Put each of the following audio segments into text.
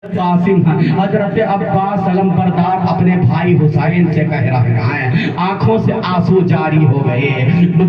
कासिम हजरत अब्बास अलम बरदार अपने भाई हुसैन से कह रहे हैं, आंखों से आंसू जारी हो गए।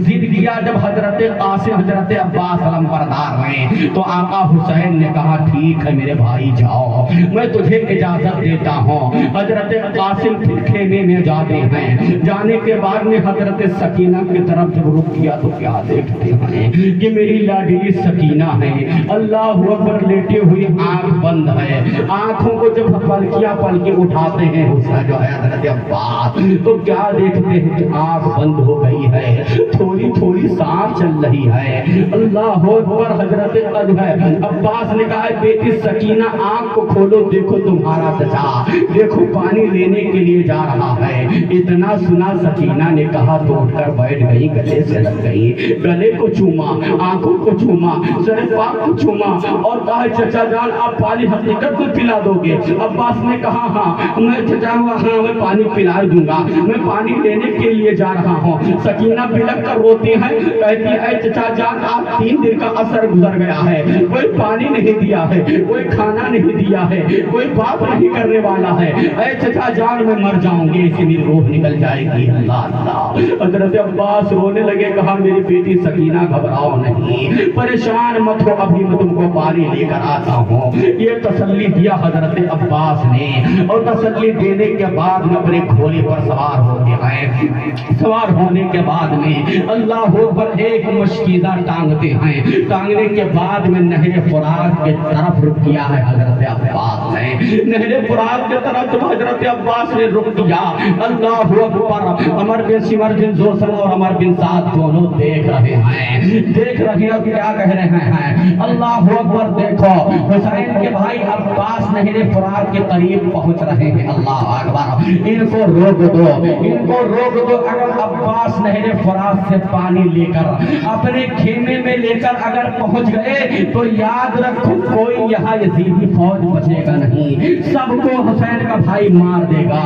जिद किया जब हजरत कासिम हजरत अब्बास अलम बरदार ने, तो आका हुसैन ने कहा ठीक है मेरे भाई जाओ, मैं तुझे इजाजत देता हूँ। हजरत कासिम फिर खेमे में जाते हैं। जाने के बाद में हजरत सकीना की तरफ जब रुक किया तो क्या देखते हैं कि मेरी लाडली सकीना है, अल्लाह अकबर, लेटे हुए आंख बंद है। आंखों को जब पलकियां पलके उठाते हैं हुसैन जो है हजरत अब्बास, तो क्या देखते हैं कि आंख बंद हो गई है, थोड़ी थोड़ी सांस चल रही है। अल्लाह अकबर। हजरत अब्बास ने कहा बेटी सकीना आंख को खोलो, देखो तुम्हारा चचा देखो पानी लेने के लिए जा रहा है। इतना सुना सकीना ने कहा तो उठकर बैठ गई, गले से लग गई, गले को चूमा, आंखों को चूमा, सर पाक को चूमा और कहा चचा जान आप पानी हकीकत को पिला दोगे? अब्बास ने कहा हाँ मैं चचा हाँ मैं पानी पिला दूंगा, मैं पानी लेने के लिए जा रहा हूँ। सकीना बिलक कर रोती है, कहती है चचा जान आप 3 दिन का असर गुजर गया है, कोई पानी नहीं दिया है, कोई खाना नहीं दिया है, कोई बात नहीं करने वाला है। ऐ चचा जान मैं मर जाऊंगी, इसलिए रूह निकल जाएगी। अल्लाह अल्लाह। हजरत अब्बास रोने लगे, कहा मेरी बेटी सकीना घबराओ नहीं, परेशान मत हो, अभी मैं तुमको पानी लेकर आता हूँ। ये तसल्ली दिया हजरत अब्बास ने, और तसल्ली देने के बाद में अपने घोड़े पर सवार होते हैं। सवार होने के बाद में अल्लाह पर एक मशकीदा टांगते हैं। टांगने के बाद में नहर फुरात के तरफ रुक किया है हजरत अब्बास ने। नहर फुरात के तरफ जब हजरत अब्बास ने रुक किया, अल्लाह अकबर। अमर बिन सिमर बिन जोसन और अमर बिन साद दोनों देख रहे हैं, देख रहे हैं क्या कह रहे हैं। अल्लाह अकबर। देखो हुसैन के भाई अब्बास नहर फुरात के करीब पहुंच रहे हैं। अल्लाह अकबर। इनको रोक दो, इनको रोक दो। अगर अब्बास नहर फुरात से पानी लेकर अपने खेमे में लेकर अगर पहुंच गए तो याद रखो कोई यहाँ यजीदी फौज बचेगा नहीं, सबको हुसैन का भाई मार देगा।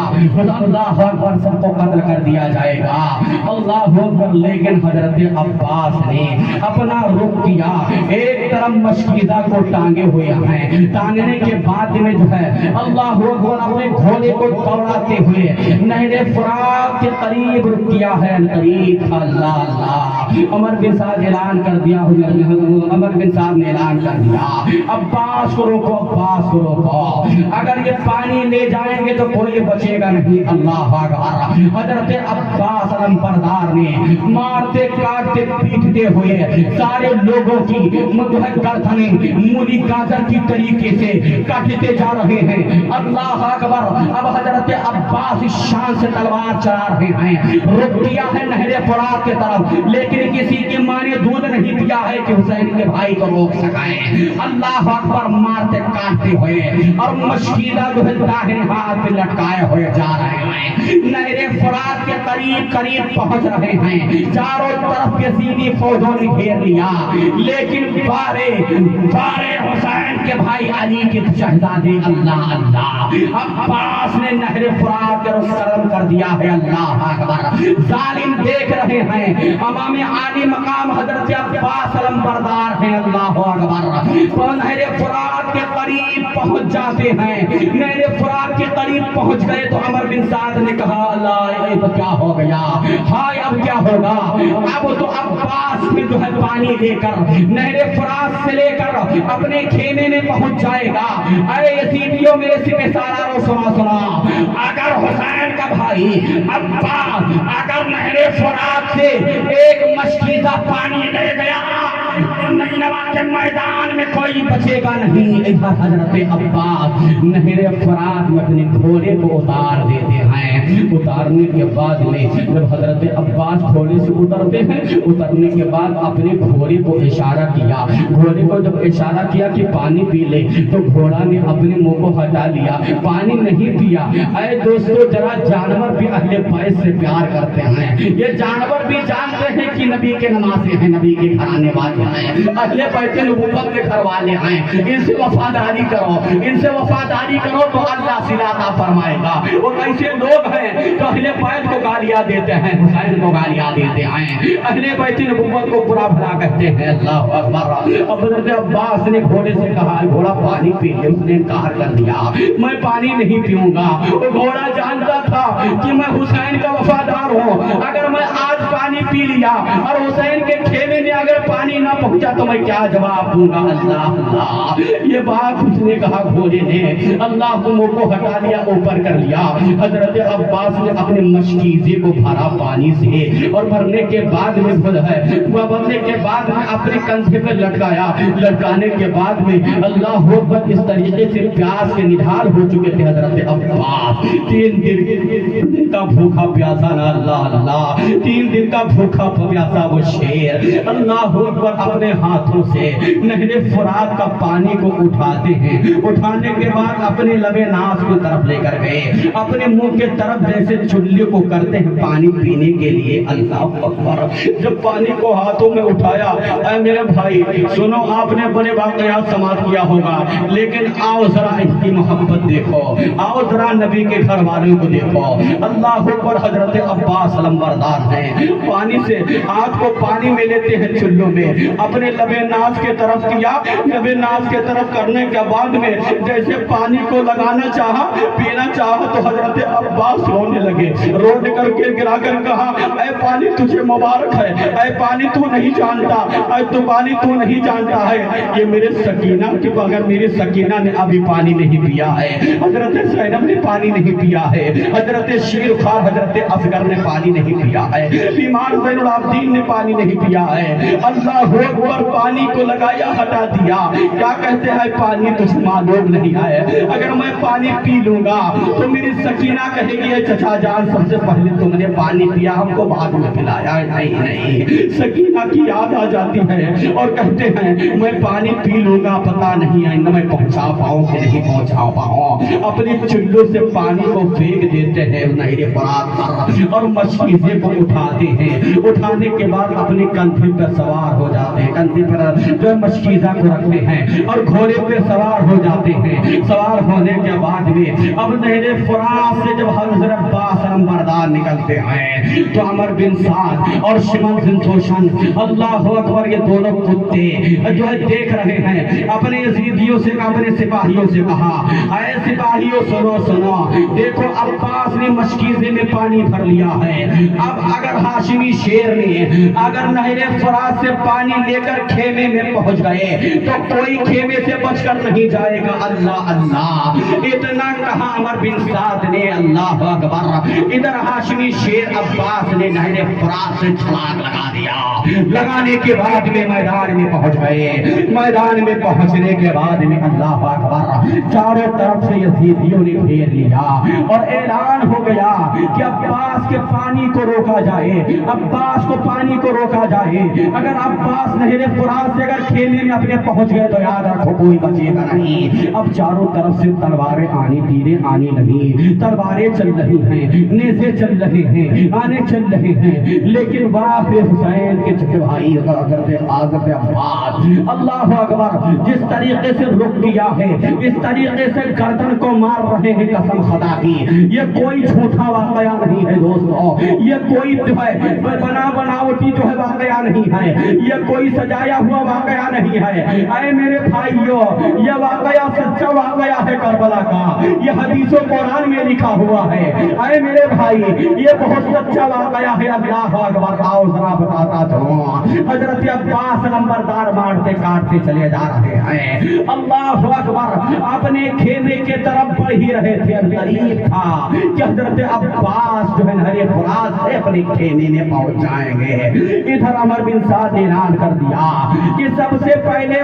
अल्लाह अकबर, सबको कत्ल कर दिया जाएगा। अल्लाह अकबर। लेकिन हजरत अब्बास ने अपना रुख किया, एक तरफ मशकीदा को टांगे हुए हैं। टांगने के बाद में जो है अल्लाह अकबर अपने घोड़े को दौड़ाते हुए नहर फुरात के करीब रुक किया है। करीब अल्लाह अल्लाह। अमर बिन साद ऐलान कर दिया, अमर बिन साद ने ऐलान कर दिया अब्बास को रोको, अब्बास को रोको, अगर ये पानी ले जाएंगे तो कोई बचेगा नहीं। अल्लाह अकबर। हजरत अब्बास अलम बरदार ने मारते काटते पीटते हुए सारे लोगों की गर्दनें मूली गाजर की तरीके से काटते जा रहे हैं। अल्लाह अकबर। अब हजरत अब्बास इस शान से तलवार चला रहे हैं, रुक दिया है नहर फुरात के तरफ, लेकिन किसी की मां ने दूध नहीं पिया है कि हुसैन के भाई को रोक सके। अल्लाह अकबर। मारते काटते हुए और मशकीदा जो है दाहिने हाथ पे लटकाए हुए जा रहे हैं। नहर फुरात के करीब करीब पहुंच रहे हैं। चारों तरफ के सीधी फौजों ने घेर लिया, लेकिन बारे बारे हुसैन के भाई अली के शहजादे अल्लाह अल्लाह अब्बास ने नहर फुरात के रुख कर दिया है। अल्लाह अकबर। जालिम देख रहे हैं, अमाम आली मकाम हजरत अब्बास अलम बरदार हैं। अल्लाह अकबर। तो नहर फुरात के करीब पहुंच जाते हैं। नहर फुरात के करीब पहुंच गए तो अमर बिन साद ने कहा अल्लाह ये तो क्या हो गया, हाय अब क्या होगा। अब तो अब्बास में जो है पानी लेकर नहर फुरात से लेकर अपने खेमे में पहुंच जाएगा। अरे यजीदियों मेरे से सारा रो सुना सुना, अगर हुसैन का भाई अब्बास अगर नहर फुरात से एक मशकीदा पानी ले गया नैनवा के मैदान में कोई बचेगा नहीं। हजरत अब्बास नहर फुरात में अपने घोड़े को उतार देते हैं। उतारने के बाद में जब हजरत अब्बास घोड़े से उतरते हैं, उतरने के बाद अपने घोड़े को इशारा किया। घोड़े को जब इशारा किया कि पानी पी ले, तो घोड़ा ने अपने मुंह को हटा लिया, पानी नहीं पिया। अरे दोस्तों जरा जानवर भी अहले बैत से प्यार करते हैं, ये जानवर भी जानते हैं कि नबी के नमाज़े हैं, नबी के घराने वाले हैं, अहले बैत नबूवत के घर वाले हैं, इनसे वफादारी करो, इनसे वफा वफादारी करो तो अल्लाह सिलाता फरमाएगा। वो कैसे लोग हैं तो अहले बैत को गालियां देते हैं, हुसैन को गालियां देते हैं, अहले बैत नबुव्वत को बुरा भला कहते हैं। अल्लाह अकबर। हज़रत अब्बास ने घोड़े से कहा घोड़ा पानी पी ले, उसने इनकार कर दिया, मैं पानी नहीं पीऊंगा। वो घोड़ा जानता था कि मैं हुसैन का वफादार हूँ, अगर मैं आज पानी पी लिया और हुसैन के खेमे में अगर पानी ना पहुंचा तो मैं क्या जवाब दूंगा। अल्लाह अल्लाह, ये बात उसने कहा घोड़े ने। अल्लाह को मुंह को हटा लिया, ऊपर कर लिया। हजरत अब्बास ने अपने मशकीजे को भरा पानी से और भरने के बाद में भरने के बाद में अपने कंधे पे लटकाया। लटकाने के बाद में अल्लाह अकबर इस तरीके से प्यास के निढाल हो चुके थे हजरत अब्बास। 3 दिन का भूखा प्यासा ना, अल्लाह अल्लाह, 3 दिन का भूखा प्यासा वो शेर अल्लाह अकबर अपने हाथों से नहरे फुरात का पानी को उठाते हैं। उठाने के बाद अपने लबे नास की तरफ लेकर गए, अपने मुंह के तरफ जैसे चुल्ली को करते हैं पानी पीने के लिए। अल्लाह अकबर। जब पानी को हाथों में उठाया, ऐ मेरे भाई सुनो, आपने बड़े वाकयात समाज किया होगा, लेकिन आओ जरा इसकी मोहब्बत देखो, आओ जरा नबी के घर वालों को देखो। अल्लाह अकबर। हजरत अब्बास लंबरदार हैं, पानी से आग को पानी में लेते हैं चुल्लू में, अपने लबे नाज के तरफ किया। लबे नाज के तरफ करने के बाद में जैसे पानी को लगाना चाहा, पीना चाहा, तो हजरत अब्बास रोने लगे। रोने करके गिरा कर कहा, ऐ पानी तुझे मुबारक है, ऐ पानी तू नहीं जानता, ऐ तो पानी तू नहीं जानता है, ये मेरे सकीना के बगैर मेरी सकीना ने अभी पानी नहीं पिया है, हजरत ज़ैनब ने पानी नहीं पिया है, हजरत शीरखार हजरत असगर ने पानी नहीं पिया है, बीमार ज़ैनुल आबिदीन ने पानी नहीं पिया है। अल्लाह अकबर। पानी को लगाया, हटा दिया। क्या कहते हैं, पानी तुझे मालूम नहीं है, अगर मैं पानी पी लूंगा तो मेरी सकीना कहेगी चचा जान सबसे पहले तुमने पानी पिया, हमको बाद में पिलाया। नहीं नहीं, सकीना की याद आ जाती है और कहते हैं मैं पानी पी लूंगा, पता नहीं है न मैं पहुंचा पाऊं कि नहीं पहुंचा पाऊं। अपने चुल्लू से पानी को फेंक देते हैं नहरे फुरात पर और मशकीजे को उठाते हैं। उठाने के बाद अपने कंधे पर सवार हो जाते हैं, कंधे पर जो मशकीजा को रखते हैं और घोड़े पे सवार हो जाते हैं। सवार होने के बाद में अब नहरे फुरात से जब हज़रत अब्बास लंबरदार निकलते हैं तो अमर बिन साद और शिमन बिन जोशन अल्लाह अकबर, ये दोनों कुत्ते जो है देख रहे हैं। अपने यजीदियों से, अपने सिपाहियों से कहा, ऐ सिपाहियों सुनो सुनो, देखो अब्बास ने मशकीजे में पानी भर लिया है, अब अगर हाशिमी शेर ने अगर नहरे फुरात से पानी लेकर खेमे में पहुंच गए तो कोई खेमे से बचकर नहीं जाएगा। अल्लाह अल्लाह, इतना कहा अमर बिन साद ने। अल्लाह अकबर। इधर हाशिमी शेर अब्बास ने नहरे फुरात से छलांग लगा दिया। लगाने के बाद में मैदान में पहुंच गए। मैदान में पहुंचने के बाद में अल्लाह अकबर, चारों तरफ से यजीदियों ने घेर लिया और ऐलान हो गया कि अब्बास के पानी को रोका जाए, अब्बास को पानी को रोका जाए। अगर अब्बास नहरे फुरात से अगर खेमे में अपने पहुंच गए तो याद रखो कोई बचेगा नहीं। अब चारों तरफ से तलवारें आनी तीरें आने लगी, तलवारें चल रही हैं, नेज़े चल रहे हैं, आने चल रहे हैं, लेकिन वाक़े हुसैन के चचे भाई हज़रत अब्बास अल्लाह अकबर जिस तरीके से रुक गया है, इस तरीके से गर्दन को मार रहे हैं, कसम खुदा की ये कोई झूठा वाकया नहीं है दोस्तों, ये कोई जो है बनावटी जो है वाकया नहीं है, ये कोई सजाया हुआ वाकया नहीं है। ऐ मेरे भाइयों, ये वाकया सच्चा वाकया है करबला का, ये हदीसों कुरान में लिखा हुआ है। ऐ मेरे भाई, ये बहुत सच्चा वाकया है। अल्लाह अकबर। आओ जरा बताता चलो, हजरत अब्बास नंबरदार मारते काटते चले जा रहे हैं। अल्लाह अकबर। अपने खेमे के तरफ बढ़ ही रहे थे, करीब था कि हजरत अब्बास जो है नहरे फुरात से अपने खेमे में पहुंच जाएंगे। इधर अमर बिन साद ने ऐलान कर दिया कि सबसे पहले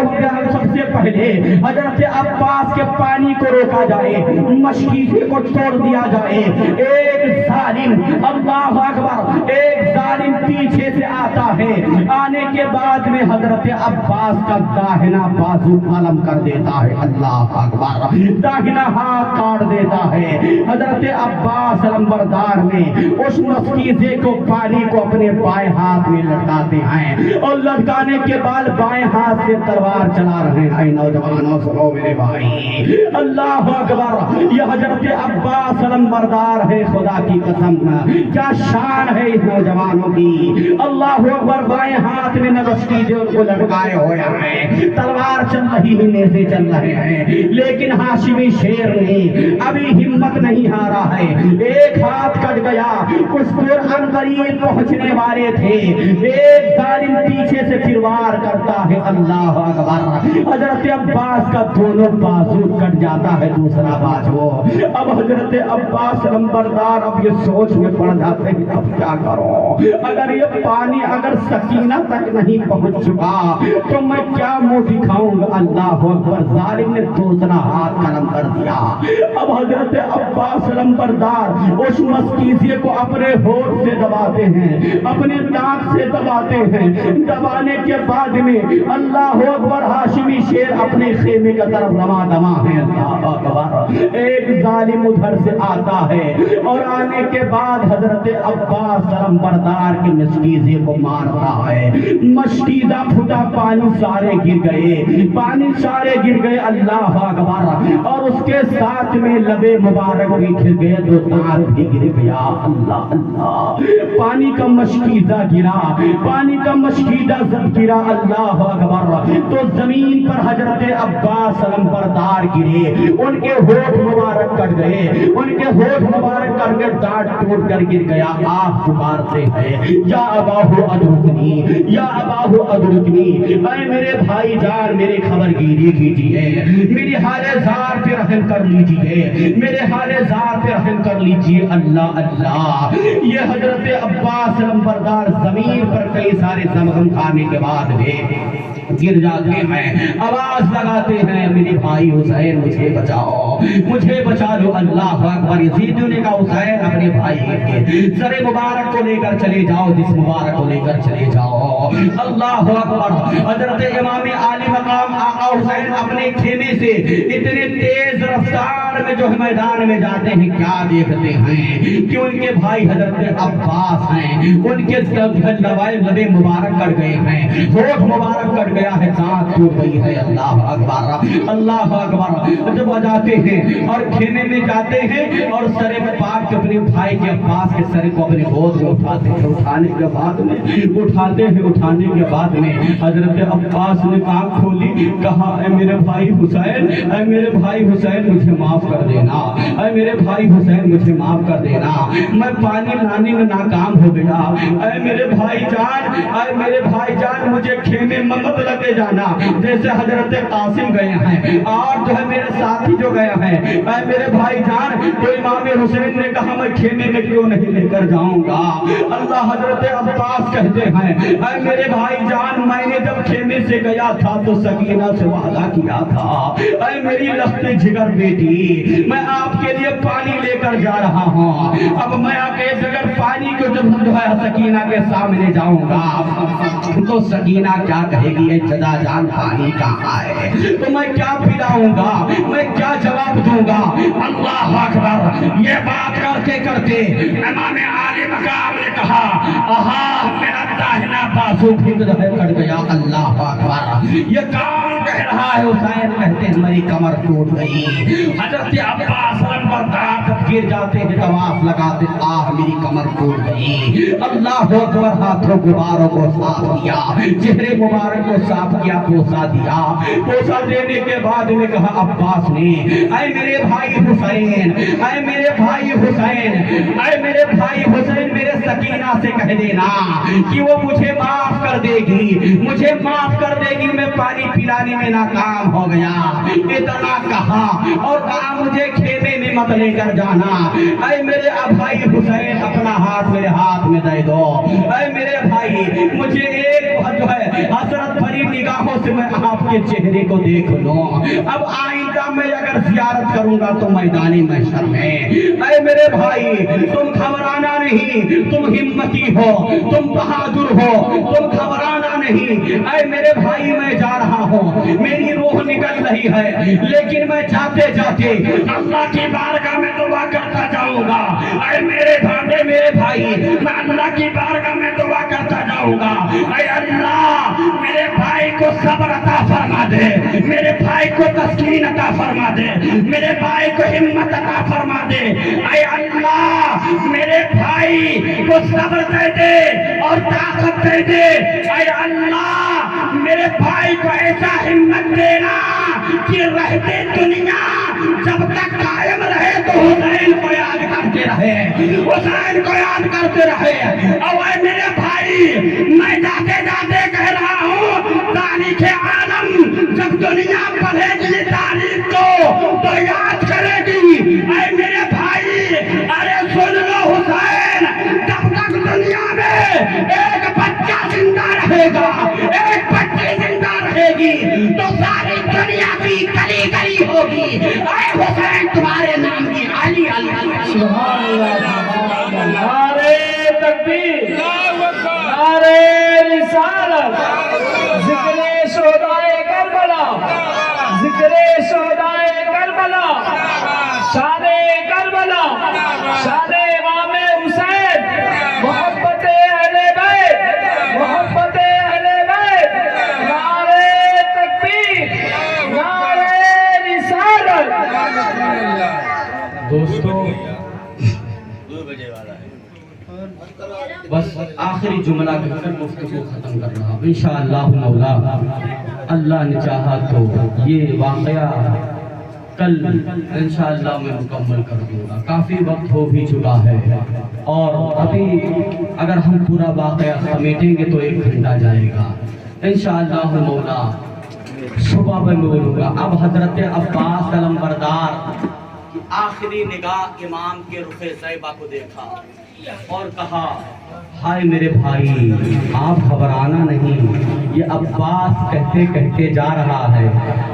हजरत अब्बास के पानी को रोका जाए, मशकीजे को तोड़ دیا جائے. ایک ظالم، اللہ اکبر، ایک ظالم پیچھے سے آتا ہے. آنے کے بعد میں حضرت عباس کا داہنا بازو قلم کر دیتا ہے. اللہ اکبر، داہنا ہاتھ کاٹ دیتا ہے. حضرت عباس علمبردار نے اس مستیزے کو پانی کو اپنے بائیں ہاتھ میں لٹکاتے ہیں اور لٹکانے کے بعد بائیں ہاتھ سے تلوار چلا رہے ہیں. نوجوانوں سنو میرے بھائی، اللہ اکبر، یہ حضرت عباس علمبردار ہے. خدا کی قسم کیا شان ہے اس نوجوانوں کی. اللہ اکبر، بائیں ہاتھ میں مستیزے ان کو لٹکائے ہوئے ہیں، تلوار چل رہی ہے، نیزے چل رہے ہیں. لیکن ہاشمی شیر نے ابھی ہمت نہیں ہارا ہے. ایک ہاتھ کٹ گیا، کچھ دور ان قریب پہنچنے والے تھے. ایک ظالم پیچھے سے پھر وار کرتا ہے. اللہ اکبر، حضرت عباس کا دونوں بازو کٹ جاتا ہے، دوسرا بازو. اب حضرت عباس علمبردار اب یہ سوچ میں پڑ جاتے ہیں اب کیا کروں. اگر یہ پانی اگر سکینہ تک نہیں پہنچ چکا تو میں کیا منہ دکھاؤں گا. اللہ اکبر، ظالم نے دوسرا ہاتھ قلم کر دیا. اب حضرت عباس علمبردار اس مستیزے کو اپنے ہونٹ سے دباتے ہیں، اپنے دانت سے دباتے ہیں. دبانے کے بعد میں اللہ اکبر، ہاشمی شیر اپنے خیمے کی طرف رواں دواں ہے. اللہ اکبر، ایک ظالم ادھر سے آتا ہے اور آنے کے بعد حضرت عباس علمبردار کے مستیزے کو مارتا ہے. مستیزہ پھٹا، پانی سارے گر گئے، پانی سارے گر گئے. اللہ اکبر، اور اس کے ساتھ میں لبے مبارک بھی گر گئے، دو دانت بھی گر گیا. اللہ اللہ، پانی کا مشکیزہ گرا، پانی کا مشکیزہ جب گرا، اللہ اکبر، تو زمین پر حضرت عباس علمبردار گرے. ان کے ہونٹ مبارک کٹ گئے، ان کے ہونٹ مبارک کر کے دانت ٹوٹ کر گر گیا. آپ پکارتے ہیں یا اباہو ادرکنی، یا اباہو ادرکنی، اے میرے بھائی جان میرے خبر گیری کیجیے، میری حال زار پہ رحم کر لیجیے، میرے حال زار پہ رحم کر لیجیے. اللہ اللہ، یہ حضرت عباس علمبردار زمین پر کئی سارے زمزم کھانے کے بعد بھی گر جاتے ہیں، آواز لگاتے ہیں میرے بھائی حسین مجھے بچاؤ، مجھے بچا لو. اللہ اکبر، یزید نے کہا حسین اپنے بھائی کے سر مبارک کو لے کر چلے جاؤ، جس مبارک کو لے کر چلے جاؤ. اللہ اکبر، حضرت امام عالی مقام آقا حسین اپنے خیمے سے اتنے تیز رفتار میں جو میدان میں جاتے ہیں، کیا دیکھتے ہیں کہ ان کے بھائی حضرت عباس ہیں. ان کے لبے مبارک کٹ گئے ہیں، ہونٹ مبارک کٹ گیا ہے، دانت ٹوٹ گئی ہے. اللہ اکبر، اللہ اکبر، جب جاتے ہیں اور خیمے میں جاتے ہیں اور سر پاک کے اپنے بھائی کے عباس کے سر کو اپنے گود میں اٹھاتے ہیں. اٹھانے کے بعد میں اٹھانے کے بعد میں حضرت عباس نے آنکھ کھولی، کہا اے میرے بھائی حسین، اے میرے بھائی حسین مجھے معاف کر دینا، اے میرے بھائی حسین مجھے معاف کر دینا، میں پانی لانے میں ناکام ہو گیا. اے میرے بھائی جان، اے میرے بھائی جان مجھے خیمے میں مت لگے جانا، جیسے حضرت قاسم گئے ہیں اور جو ہے میرے ساتھی جو گئے ہیں. اے میرے بھائی جان، تو امام حسین نے کہا میں خیمے میں کیوں نہیں لے کر جاؤں گا. اللہ حضرت عباس کہتے ہیں اے میرے بھائی جان، میں نے جب خیمے سے گیا تھا تو سکینہ سے وعدہ کیا تھا، اے میری لخت جگر بیٹی میں آپ کے لیے پانی لے کر جا رہا ہوں. اب میں آگے بغیر پانی کو جب جو ہے سکینہ کے سامنے جاؤں گا تو سکینہ کیا کہے گی، اے جدا جان پانی کہاں ہے، تو میں کیا پلاؤں گا، میں کیا جواب دوں گا. اللہ اکبر، یہ بات کرتے کرتے امام عالی مقام نے کہا آہا میرا داہنا بازو پھر کٹ گیا. اللہ اکبر، یہ کون کہہ رہا ہے؟ حسین کہتے ہیں میری کمر ٹوٹ گئی. حضرت عباس علمبردار گر جاتے ہیں، طواف لگاتے، آہ میری کمر ٹوٹ گئی. اللہ اکبر، ہاتھوں غباروں کو صاف کیا، چہرے مبارک کو صاف کیا، بوسہ دیا. بوسہ دینے کے بعد نے کہا عباس نے اے میرے بھائی حسین، اے میرے بھائی حسین، اے میرے بھائی حسین میرے سکینہ سے کہہ دینا کہ وہ مجھے معاف کر دے گی، مجھے معاف کر دے گی. میں پانی پلانے میں ناکام ہو گیا. اتنا کہا اور کہا مجھے خیمے میں مت لے کر جانا. اے میرے بھائی حسین اپنا ہاتھ میرے ہاتھ میں دے دو. اے میرے بھائی مجھے ایک جو ہے حسرت بھری نگاہوں سے میں آپ کے چہرے کو دیکھ لوں. اب آئندہ का मैं अगर जियारत करूंगा तो मैदानी महशर में। ऐ मेरे भाई तुम घबराना नहीं, तुम हिम्मती हो, तुम बहादुर हो, तुम घबराना नहीं। ऐ मेरे भाई मैं जा रहा हूँ, मेरी रूह निकल रही है, लेकिन मैं जाते जाते अल्लाह की बारगाह में दुआ करता जाऊंगा। ऐ मेरे भाई मैं अल्लाह की बारगाह में दुआ करता जाऊंगा। ऐ अल्लाह मेरे भाई को सब्र अता फरमा दे, मेरे भाई को तस्कीन अता फरमा दे, मेरे भाई को हिम्मत अता फरमा दे। ऐ अल्लाह मेरे भाई को सब्र दे दे और ताकत दे दे। ऐ अल्लाह मेरे भाई को ऐसा हिम्मत देना कि रहते दुनिया जब तक कायम रहे तो हुसैन को याद करते रहे, हुसैन को याद करते रहे। और मेरे भाई मैं जाते जाते कह रहा हूँ, तारीख आलम जब दुनिया पढ़ेगी तारीख को तो याद करेगी। ऐ मेरे भाई अरे सुन लो हुसैन, जब तक दुनिया में एक बच्चा जिंदा रहेगा, एक बच्ची जिंदा रहेगी तो सारी दुनिया की गली गली होगी। ऐ हुसैन तुम्हारे नाम की अली अली सुभान अल्लाह। नारे तकबीर, नारे रिसालत, जिक्रे शोहदाए करबला, जिक्रे शोहदाए करबला, शाने करबला, शाने इमाम हुसैन, मोहब्बते अहले बैत, मोहब्बते अहले बैत। नारे तकबीर, नारे रिसालत। दोस्तों बस आखिरी जुमला कहकर गुफ्तगू खत्म कर रहा हूँ। इंशाअल्लाह मौला अल्लाह ने चाहा तो ये वाक़या कल इंशाअल्लाह मैं मुकम्मल कर दूंगा। काफ़ी वक्त हो भी चुका है और अभी अगर हम पूरा वाक़या समेटेंगे तो 1 घंटा जाएगा। इंशाअल्लाह मौला सुबह में बोलूँगा। अब हजरत अब्बास अलमबरदार की आखिरी निगाह इमाम के रुखे साहिबा को देखा और कहा, हाय मेरे भाई आप घबराना नहीं, ये अब्बास कहते कहते जा रहा है।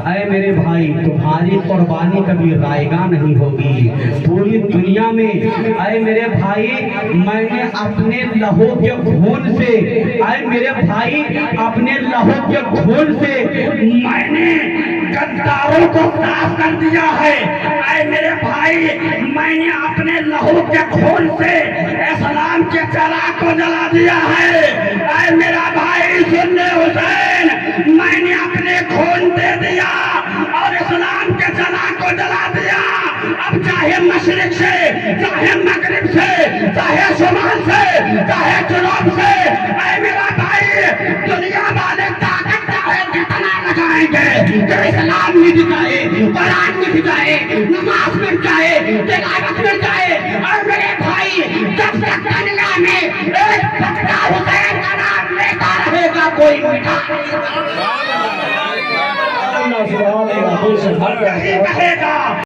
ऐ मेरे भाई तुम्हारी कुर्बानी कभी रायगा नहीं होगी पूरी दुनिया में। ऐ मेरे भाई मैंने अपने लहू के खून से, ऐ मेरे भाई अपने लहू के खून से मैंने गद्दारों को साफ कर दिया है। ऐ मेरे भाई मैंने अपने लहू के खून से इस्लाम के चराग को जला दिया है। ऐ मेरा भाई सुन ले हुसैन, मैंने अपने खून दे दिया और इस्लाम के चराग को जला दिया। अब चाहे मशरिक से, चाहे मगरिब से, चाहे शुमाल से, चाहे जनूब से, ऐ मेरा भाई दुनिया वाले ताकत चाहे कितना लगाएंगे कि इस्लाम मिट जाए, कुरान मिट जाए, नमाज मिट जाए, तिलावत मिट जाए। और मेरे भाई जब तक दुनिया में एक सच्चा हुसैन का नाम लेता रहेगा कोई मिटा सुभान अल्लाह। कहेगा।